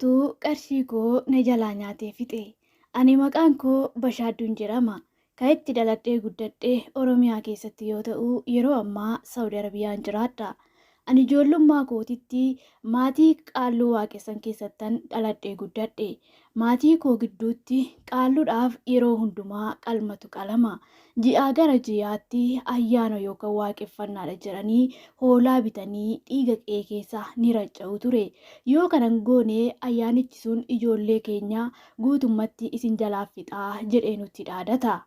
Tu qarshii koo najalaa nyaatee fixe. Ani maqaan koo Bashaadduun jedhama. Kan itti dhaladhee guddadhee Oromiyaa keessatti yoo ta'u, yeroo ammaa Saawudi Arabiyaan jiraadha. Ani ijoollummaa kootitti maatii qaalluu waaqessan keessattan dhaladhee guddadhe. Maatii koo gidduutti qaalluudhaaf yeroo hundumaa qalmatu qalama. Ji'aa gara ji'aatti ayyaana yookaan waaqeffannaadha jedhanii hoolaa bitanii dhiiga qe'ee keessa ni racca'u ture. Yoo kanan goone ayyaanichi sun ijoollee keenya guutummatti isin jalaaf fixaa jedhee nutti dhaadata.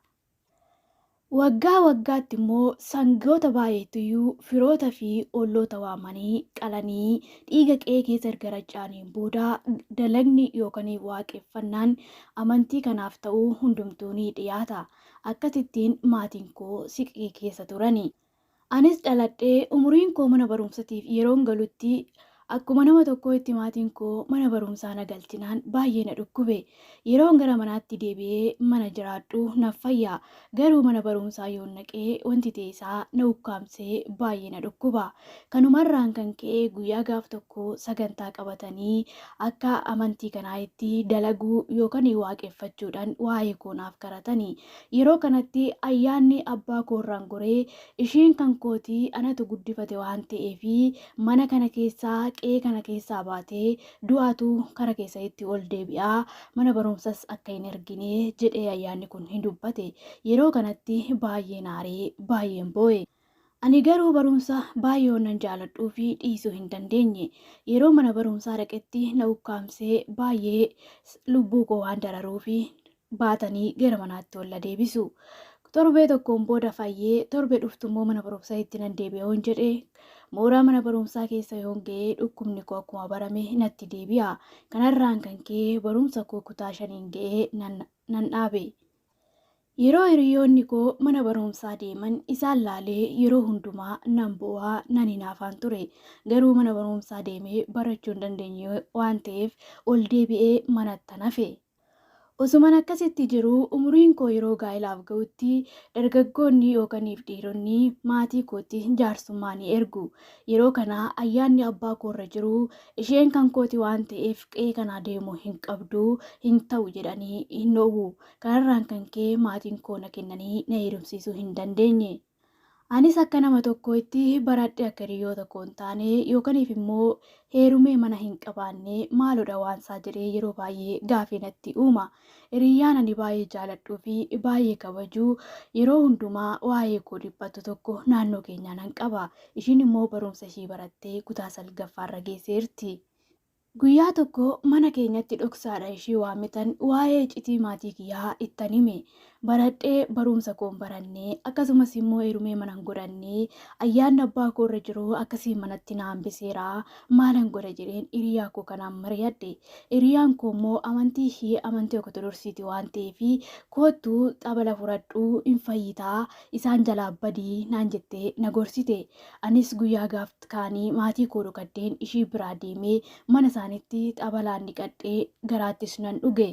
Waggaa waggaatti immoo sangoota baay'eetuyyuu firoota fi olloota waamanii qalanii dhiiga qe'ee keessa erga racca'aniin booda dalagni yookaan waaqeffannaan amantii kanaaf ta'uu hundumtuu ni dhiyaata. Akkasittiin maatiin koo siqii keessa turani. Anis dhaladhee umuriin koo mana barumsatiif yeroon galutti akkuma nama tokko itti maatiin koo mana barumsaa na galchinaan baay'ee na dhukkube. Yeroon gara manaatti deebi'ee mana jiraadhu naaf fayya. Garuu mana barumsaa yoo naqee wanti ta'esaa na ukkaamsee baay'ee na dhukkuba. Kanumarraan kan ka'e guyyaa gaaf tokko sagantaa qabatanii akka amantii kanaa'itti dalaguu yookaan waaqeffachuudhaan waa'ee koo naaf kadhatanii. Yeroo kanatti ayyaanni abbaa koorraan goree ishiin kan kootii anatu guddifate waan ta'eef mana kana keessaa qe'ee kana keessaa baatee du'aatu kara keessatti ol deebi'aa mana barumsas akka hin ergine jedhee ayyaanni kun hin dubbate. Yeroo kanatti baay'ee naaree baay'een boo'e. Ani garuu barumsa baay'ee nan jaaladhuu fi dhiisuu hin dandeenye. Yeroo mana barumsaa dhaqetti na ukkaamsee baay'ee lubbuu koo waan dararuu fi baatanii gara manaatti ol deebisu. Torbee tokkoon booda fayyee torbee dhuftummoo mana barumsaa itti nan deebi'ee hoon jedhee mooraa mana barumsaa keessa yoon ga'ee dhukkubni koo akkuma barame natti deebi'a. Kanarraan kan ka'e barumsa koo kutaa 5 ga'ee nan dhaabe. Yeroo hiriyoonni koo mana barumsaa deeman isaan laalee yeroo hundumaa nan bu'aa nan hinaafaan ture. Garuu mana barumsaa deemee barachuu hin dandeenye waan ta'eef ol deebi'ee manatti hafe. Osuman akkasitti jiru umuriin koo yeroo gaa'ilaaf ga'utti dargaggoonni yookaan dhiironni maatii kootti jaarsummaa ni ergu. Yeroo kana ayyaanni abbaa koorra jiru isheen kan kooti waan ta'eef qe'ee kanaa deemuu hin qabdu hin ta'u jedhanii hin dhoowwu. Kanarraan kan ka'e maatiin koo na kennanii na heerumsiisuu hin dandeenye. Anis akka nama tokkootti baradhee akka hiriyoota koo hin taane yookaaniif immoo heerumee mana hin qabaanne maaloodha waansaa jedhee yeroo baay'ee gaafii natti uuma. Hiriyyaan ani baay'ee jaaladhuu fi baay'ee kabajuu yeroo hundumaa waa'ee koo dhiphatu tokko naannoo keenyaa nan qaba. Ishiin immoo barumsa ishii barattee kutaa 9ffaarra geesseerti. Guyyaa tokko mana keenyatti dhoksaadha ishii waamitan waa'ee iccitii maatii kiyyaa ittan hime. Baradhee barumsa koon barannee akkasumas immoo heerumee manan godhannee ayyaanni abbaa koorra jiru akkasii manatti na hambiseera maalan godha jedheen hiriyaa koo kanaan mari'adhe. Hiriyaan koo immoo amantii ishee amantii ortodoksiiti waan ta'eef koottuu xabala fudhadhuu hin fayyitaa isaan jalaa badii naan jettee na gorsite. Anis guyyaa gaaf kaanii maatii koo dhokadheen ishii biraa deemee mana isaanitti xabalaan dhiqadhee garaattis nan dhuge.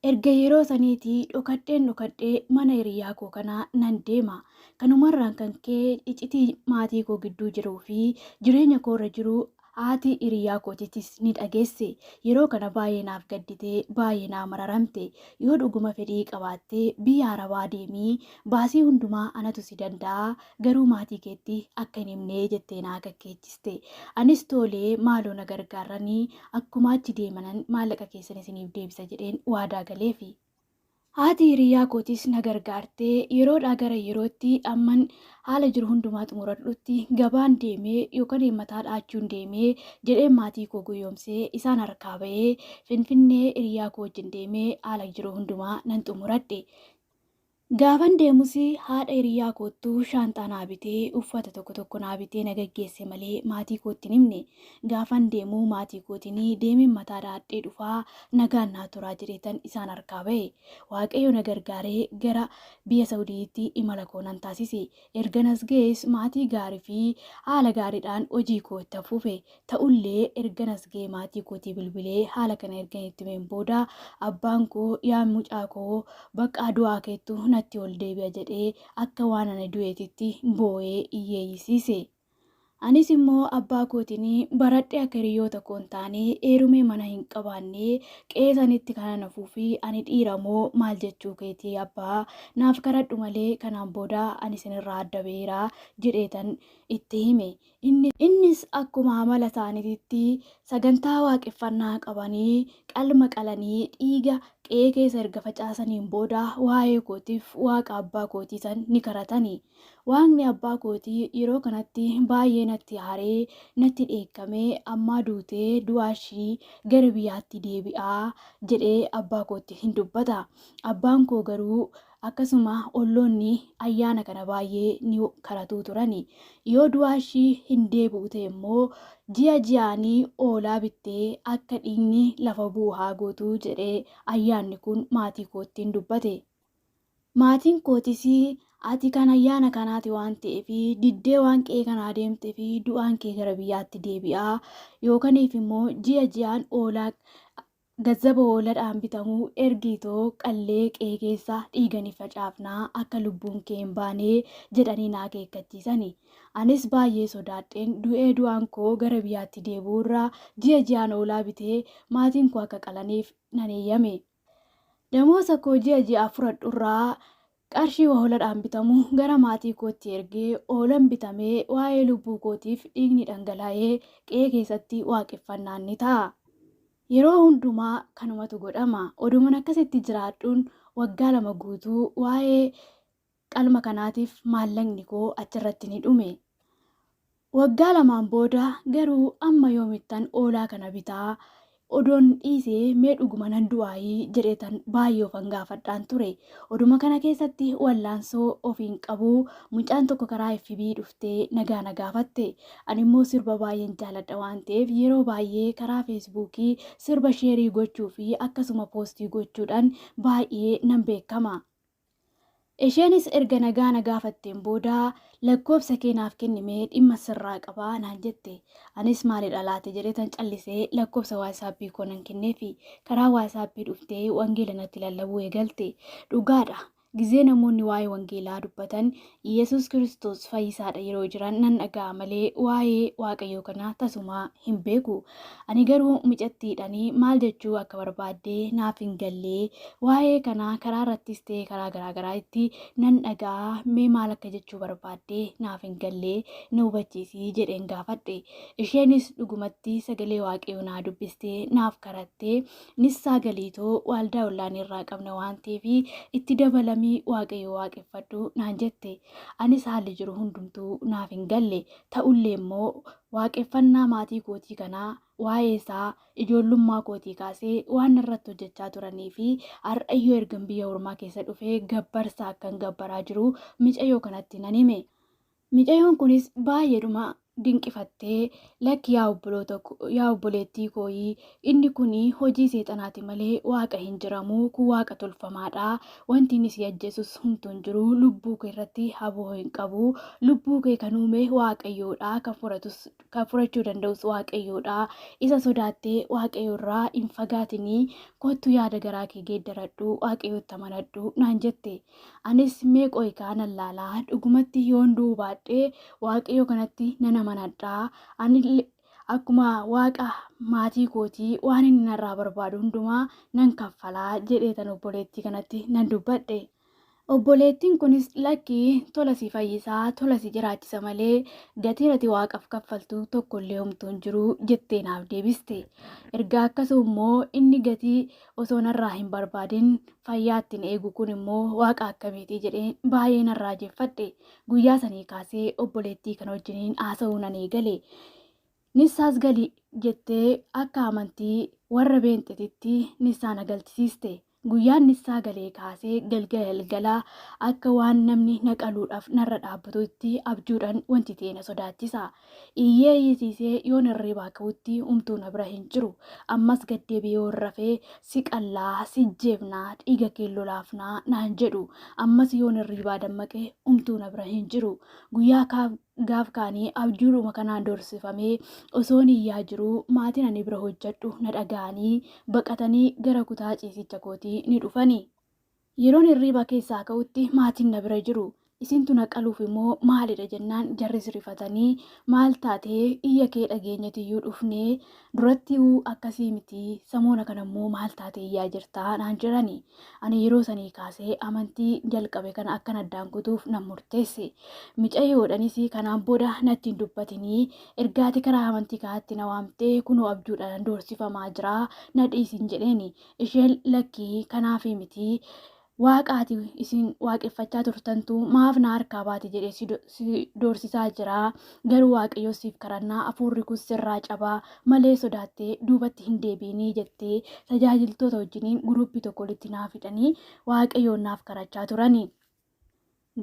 Erga yeroo saniitii dhokadhee mana hiriyaa koo kanaa nan deema. Kanumarraan kan ka'e iccitii maatii koo gidduu jiruu fi jireenya koorra jiru haati hiriyaa kootittis ni dhageesse. Yeroo kana baay'ee naaf gadditee baay'ee naa mararamte. Yoo dhuguma fedhii qabaattee biyya Arabaa deemii baasii hundumaa anatu si danda'a garuu maatii keetti akka hin himnee jettee naa kakkeechiste. Anis tolee maaloo na gargaaranii akkuma achi deemanan maallaqa keessan isiniif deebisa jedheen waadaa galeefi. Haati hiriyaa kootis na gargaartee yeroodhaa gara yerootti amman haala jiru hundumaa xumuradhutti gabaan deemee yookaan mataa dhaachuun deemee jedheen maatii koo guyyoomsee isaan harkaa ba'ee Finfinnee hiriyaa koo wajjin deemee haala jiru hundumaa nan xumuradhe. Gaafan deemus haadha hiriyaa koottuu shaanxaa naa bitee uffata tokko naa bitee na gaggeesse malee maatii kootti hin himne. Gaafan deemuu maatii kootiin deemeen mataa dhaadhee dhufaa nagaan naa turaa jedheetan isaan harkaa ba'e. Waaqayyo na gargaaree gara biyya Saawudiitti imala koo nan taasise. Erganas ga'es maatii gaarii fi haala gaariidhaan hojii koo itti fufe. Ta'ullee erganas ga'e maatii kootii bilbilee haala kana ergan itti himeen booda abbaan koo yaa mucaa koo bakka du'aa keettu natti ol deebi'a jedhee akka waan ana du'eetitti boo'ee iyyeeyisiise. Anis immoo abbaa kootiin baradhee akka hiriyoota koo hin taane heerumee mana hin qabaanne qeesanitti kana nafuu fi ani dhiira moo maal jechuu keetii abbaa naaf kadhadhu malee kanaan booda ani isinirraa adda beeraa jedheetan itti hime. Innis akkuma amala isaaniitti sagantaa waaqeffannaa qabanii qalma qalanii dhiiga qe'ee keessa erga facaasaniin booda waa'ee kootiif waaqa abbaa kootii san ni kadhatani. Waaqni abbaa kootii yeroo kanatti baay'ee natti aaree natti dheekkamee ammaa duutee du'aa ishii gara biyyaatti deebi'aa jedhee abbaa kootti hin dubbata. Abbaan koo garuu akkasuma olloonni ayyaana kana baay'ee ni kadhatuu turani. Yoo du'aa ishii hin deebi'u ta'e immoo ji'a ji'aanii oolaa bittee akka dhiigni lafa bu'u haa gootu jedhee ayyaanni kun maatii kootti hin dubbate. Maatiin kootis ati kan ayyaana kanaati waan ta'eef diddee waan qe'ee kanaa deemtee fi du'aan kee gara biyyaatti deebi'aa yookaniif immoo ji'a ji'aan oolaa gazzaba hoolaadhaan bitamuu ergiitoo qallee qe'ee keessa dhiigani facaafnaa akka lubbuun kee hin baane jedhanii naa akeekkachiisani. Anis baay'ee sodaadheen du'aan koo gara biyyaatti deebi'uurraa ji'a ji'aan oolaa bitee maatiin koo akka qalaniif nan eeyyame. Damoosa koo ji'a fudhadhurraa qarshii hoolaadhaan bitamu gara maatii kootti ergee hoolaan bitamee waa'ee lubbuu kootiif dhiigni dhangala'ee qe'ee keessatti waaqeffannaan ni ta'a. Yeroo hundumaa kanumatu godhama. Odumaan akkasitti jiraadhuun waggaa 2 guutuu waa'ee qalma kanaatiif maallaqni koo achirratti ni dhume. Waggaa 2 booda garuu amma yoomittan hoolaa kana bitaa odoon dhiisee mee dhuguma nan du'aayii jedheetan baay'ee ofan gaafadhaan ture. Oduma kana keessatti wallaansoo ofiin qabuu mucaan tokko karaa FB dhuftee nagaa na gaafatte. Ani immoo sirba baay'een jaaladha waan ta'eef yeroo baay'ee karaa feesbuukii sirba sheerii gochuu fi akkasuma poostii gochuudhaan baay'ee nan beekama. Isheenis erga nagaa na gaafatteen booda lakkoofsa keenaaf kennimee dhimma sirraa qabaa naan jette. Anis maalidha laate jedheetan callisee lakkoofsa waasaappii koo nan kenneefi karaa waasaappii dhuftee wangeela natti lallabuu eegalte. Dhugaadha. Gizee namoonni waa'ee wangeelaa dubbatan Yesus Kiristoos fayyisaadha yeroo jiran nan dhaga'a malee waa'ee waaqayyoo kanaa tasumaa hin beeku. Ani garuu micattiidhanii maal jechuu akka barbaaddee naaf hin gallee waa'ee kanaa karaa irrattis ta'ee karaa garaagaraatti nan dhaga'a mee maal akka jechuu barbaaddee naaf hin gallee na hubachiisii jedheen gaafadhe. Isheenis dhugumatti sagalee waaqayyoo naa dubbistee naaf kadhattee nissaa galiitoo waaldaa ollaanii irraa qabna waan ta'eef itti dabalame waaqayyo waaqeffadhu naan jette. Anis haalli jiru hundumtuu naaf hin galle ta'ullee immoo waaqeffannaa maatii kootii kanaa waa'ee isaa ijoollummaa kootii kaasee waan irratti hojjechaa turanii fi har'ayyoo ergan biyya ormaa keessa dhufee gabbarsaa akkan gabbaraa jiru micayyoo kanatti nan hime. Micayyoon kunis baay'eedhuma dinqifattee lakki yaa obboleettii kooyii inni kuni hojii seexanaati malee waaqa hin jiramu kun waaqa tolfamaadha. Wanti inni si ajjeesus humtuu hin jiru. Lubbuu kee irratti haboo hin qabu. Lubbuu kee kan uume waaqayyoodha. Kan furachuu danda'us waaqayyoodha. Isa sodaattee waaqayyoorraa hin fagaatinii kottu yaada garaa kee geeddaradhu waaqayyootti amanadhu naan jette. Anis mee qo'ikaa nan laalaa dhugumatti yoon du'uu baadhee waaqayyoo kanatti nan amanadhaa. Ani akkuma waaqa maatii kootii waan inni narraa barbaadu hundumaa nan kaffalaa jedheetan obboleettii kanatti nan dubbadhe. Obboleettiin kunis lakkii tola si fayyisaa tola si jiraachisa malee gatiin ati waaqaaf kaffaltu tokkollee homtuu hin jiru jettee naaf deebiste. Ergaa akkasuma immoo inni gatii osoo narraa hin barbaadin fayyaa ittiin eegu kun immoo waaqa akkamiitii jedhee baay'ee narraa jeffadhe. Guyyaa sanii kaasee obboleettii kana wajjiniin haasa'uu nan eegale. Nissaas galii jettee akka amantii warra beenxetitti nissaa na galchisiiste. Guyyaan nissaa galee kaasee galgalaa akka waan namni naqaluudhaaf narra dhaabbatutti abjuudhaan wanti ta'e na sodaachisa. Iyyee iyyisiisee yoon hirribaa ka'utti humtuu na bira hin jiru. Ammas gaddeebi'ee rafee si qallaa si jeefnaa dhiiga keelloo laafnaa naan jedhu. Ammas yoon hirribaa dammaqee humtuu na bira hin jiru. Guyyaa gaaf kaanii abjuudhuma kanaan doorsifamee osoon iyyaa jiru maatiin ani bira hojjedhu na dhaga'anii baqatanii gara kutaa ciisicha kootii ni dhufani. Yeroon hirriba keessaa ka'utti maatiin na bira jiru. isintu naqaluuf immoo maalidha jennaan jarris rifatanii maal taatee iyya kee dhageenyatiyyuu dhufnee duratti akkasii miti samoona kanammoo maal taatee iyyaa jirtaa naan jirani. Ani yeroo sanii kaasee amantii jalqabe kana akkan addaan kutuuf nan murteesse. Micayyoodhanis kanaan booda natti hin dubbatinii ergaati karaa amantii kaatti na waamtee kunoo abjuudhaan doorsifamaa jira na dhiisin jedheeni. Isheen lakkii kanaafi miti waaqaati isin waaqeffachaa turtantu maaf na harkaa baate jedhee si doorsisaa jira. Garuu waaqayyo siif kadhannaa hafuurri kun sirraa cabaa malee sodaattee duubatti hin deebiinii jettee tajaajiltoota wajjiniin guruppii tokko walitti naaf hidhanii waaqayyoon naaf kadhachaa turani.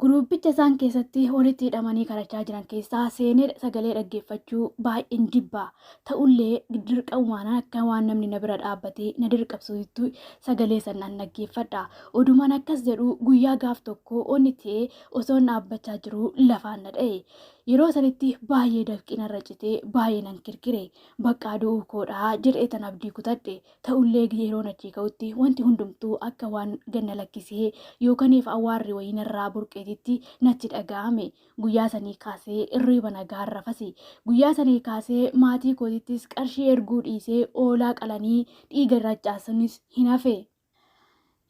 Guruppicha isaan keessatti walitti hidhamanii kadhachaa jiran keessaa seenee sagalee dhaggeeffachuu baay'een jibba. Ta'ullee dirqamumaan akka waan namni na bira dhaabbatee na dirqabsuutti sagalee sanaan dhaggeeffadha. Odumaan akkas jedhu guyyaa gaaf tokko onni ta'ee osoo dhaabbachaa jiru lafaan na dha'e. Yeroo sanitti baay'ee dafqina irra citee baay'ee nan kirkire. Bakka du'uu koodhaa jedhee tan abdii kutadhe. Ta'ullee yeroon achii ka'utti wanti hundumtuu akka waan ganna lakkisee yookaaniif awwaarri wayiin irraa burqeetitti natti dhaga'ame. Guyyaa sanii kaasee irriiba nagaa rafasi. Guyyaa sanii kaasee maatii kootittis qarshii erguu dhiisee oolaa qalanii dhiiga irrachaasunis hin hafe.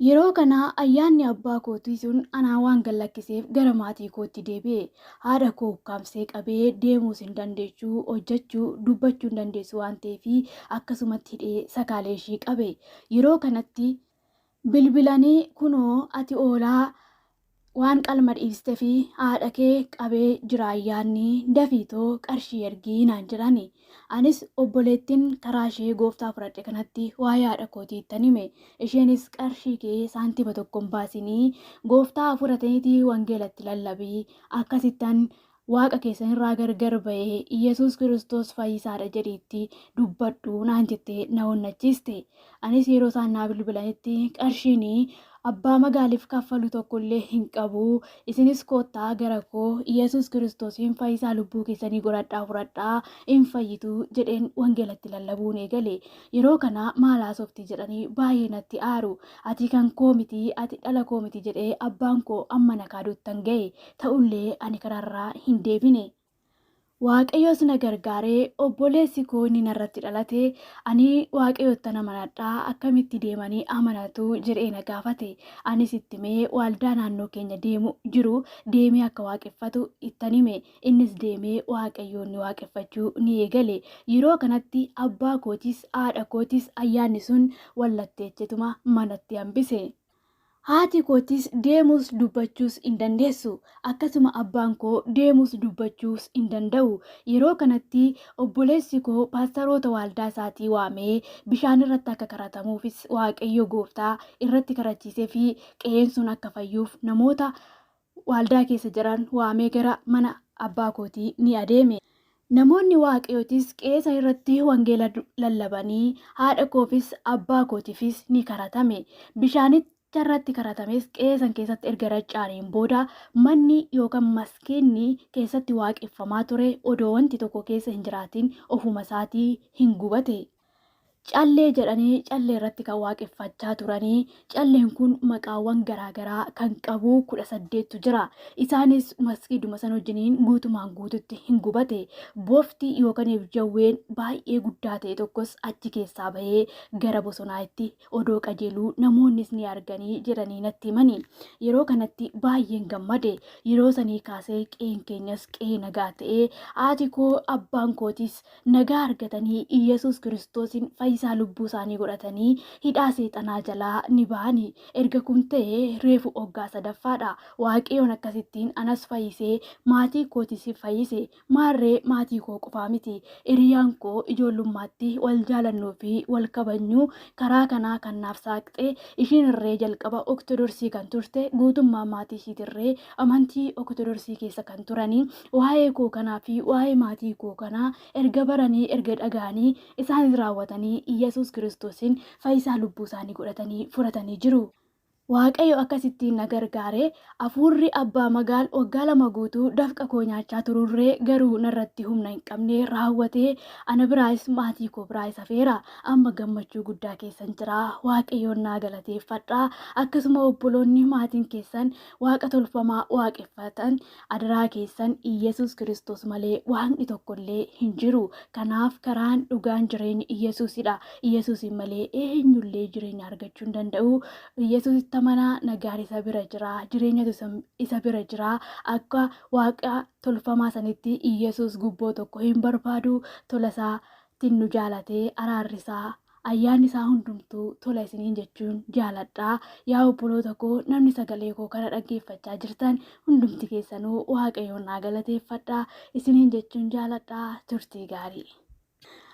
Yeroo kana ayyaanni abbaa kootii sun anaa waan gallakkiseef gara maatii kootti deebi'e. Haadha koo ukkaamsee qabee deemuus hin dandeechuu, hojjechuu, dubbachuu hin dandeessu waan ta'eef akkasumatti hidhee sakaalee ishii qabe. Yeroo kanatti bilbilanii kunoo ati oolaa waan qalma dhiistee fi haadha kee qabee jira ayyaanni dafiitoo qarshii ergii naan jedhani. Anis obboleettiin karaa ishee gooftaa fudhadhe kanatti waa'ee haadha kootii ittan hime. Isheenis qarshii kee saantima tokkoon baasinii gooftaa fudhataniitii wangeelatti lallabii akkasittan waaqa keessan irraa gargar ba'ee Iyesuus Kiristoos fayyisaadha jedhiitti dubbadhu naan jettee na onnachiiste. Anis yeroo isaan naa bilbilanitti qarshiinii abbaa magaaliif kaffalu tokkollee hin qabu. Isinis koottaa gara koo Iyesuus Kiristoosiin fayyisaa lubbuu keessanii godhadhaa fudhadhaa hin fayyitu jedheen wangeelatti lallabuun eegale. Yeroo kana maal haasofti jedhanii baay'ee natti aaru. Ati kan koo miti, ati dhala koo miti jedhee abbaan koo amma na kaaduttan ga'e. Ta'ullee ani karaarraa hin deebine. Waaqayyoos na gargaaree obboleessi koo inni narratti dhalate ani waaqayyoottan amanadhaa akkamitti deemanii amanatu jedhee na gaafate. Anis itti mee waldaa naannoo keenya deemu jiru deemee akka waaqeffatu ittan hime. Innis deemee waaqayyoonni waaqeffachuu ni eegale. Yeroo kanatti abbaa kootis haadha kootis ayyaanni sun wallatteechetuma manatti hambise. Haati kootis deemuus dubbachuus hin dandeessu. Akkasuma abbaan koo deemuus dubbachuus hin danda'u. Yeroo kanatti obboleessi koo paastaroota waldaa isaatii waamee bishaan irratti akka kadhatamuufis waaqayyo gooftaa irratti kadhachiisee fi qe'een sun akka fayyuuf namoota waldaa keessa jiran waamee gara mana abbaa kootii ni adeeme. Namoonni waaqayyootis qe'ee irratti wangeela lallabanii haadha koofis abbaa kootiifis ni kadhatame. Bishaanitti irratti kadhatames qe'ee keessatti erga raccaaniin booda manni yookaan maskiinni keessatti waaqeffamaa ture odoo wanti tokko keessa hin jiraatin ofuma isaatii hin gubate. Callee jedhanii callee irratti kan waaqeffachaa turanii calleen kun maqaawwan garaagaraa kan qabu 18tu jira. Isaanis maskiiduma san wajjiniin guutumaan guututti hin gubate. Boofti yookaan jawween baay'ee guddaa ta'e tokkos achi keessaa bahee gara bosonaatti odoo qajeeluu namoonnis ni arganii jedhanii natti himani. Yeroo kanatti baay'een gammade. Yeroo sanii kaasee qe'een keenyas qe'ee nagaa ta'ee haati koo abbaan kootis nagaa argatanii Iyesuus Kiristoosiin fayyisaa lubbuu isaanii godhatanii hidhaa seexanaa jalaa ni ba'anii. Erga kun ta'ee reefu waggaa sadaffaadha. Waaqayyoon akkasittiin anas fayyisee maatii kootis fayyise. Maarree maatii koo qofaa miti. Hiriyaan koo ijoollummaatti wal jaalannuu fi wal kabajnu karaa kanaa kan naaf saaqxe ishiin irree jalqaba Ortodoksii kan turte guutummaa maatii ishiitirree amantii Ortodoksii keessa kan turanii waa'ee koo kanaa fi waa'ee maatii koo kanaa erga baranii erga dhaga'anii isaanis raawwatanii Iyesuus Kiristoosiin fayyisaa lubbuu isaanii godhatanii fudhatanii jiru. Waaqayyo akkasittiin na gargaaree hafuurri abbaa magaal waggaa 2 guutuu dafqa koo nyaachaa tururree garuu narratti humna hin qabne raawwatee ana biraas maatii koo biraas hafeera. Amma gammachuu guddaa keessan jira. Waaqayyoon naa galateeffadhaa. Akkasuma obboloonni maatiin keessan waaqa tolfamaa waaqeffatan adaraa keessan Iyesuus Kiristoos malee waaqni tokkollee hin jiru. Kanaaf karaan dhugaan jireenyi Iyesuusidha. Iyesuusin malee eenyullee jireenya argachuu hin danda'u. Iyesuus tamanaa nagaan isa bira jira, jireenya isa bira jira. Akka waaqa tolfamaa sanitti Iyesuus gubboo tokko hin barbaadu. Tola isaatiin nu jaalatee araarri isaa ayyaanni isaa hundumtuu tola isiniin jechuun jaaladhaa. Yaa obboloota koo namni sagalee koo kana dhaggeeffachaa jirtan hundumti keessanuu Waaqayyoon naa galateeffadhaa isiniin jechuun jaaladhaa. Turtii gaarii.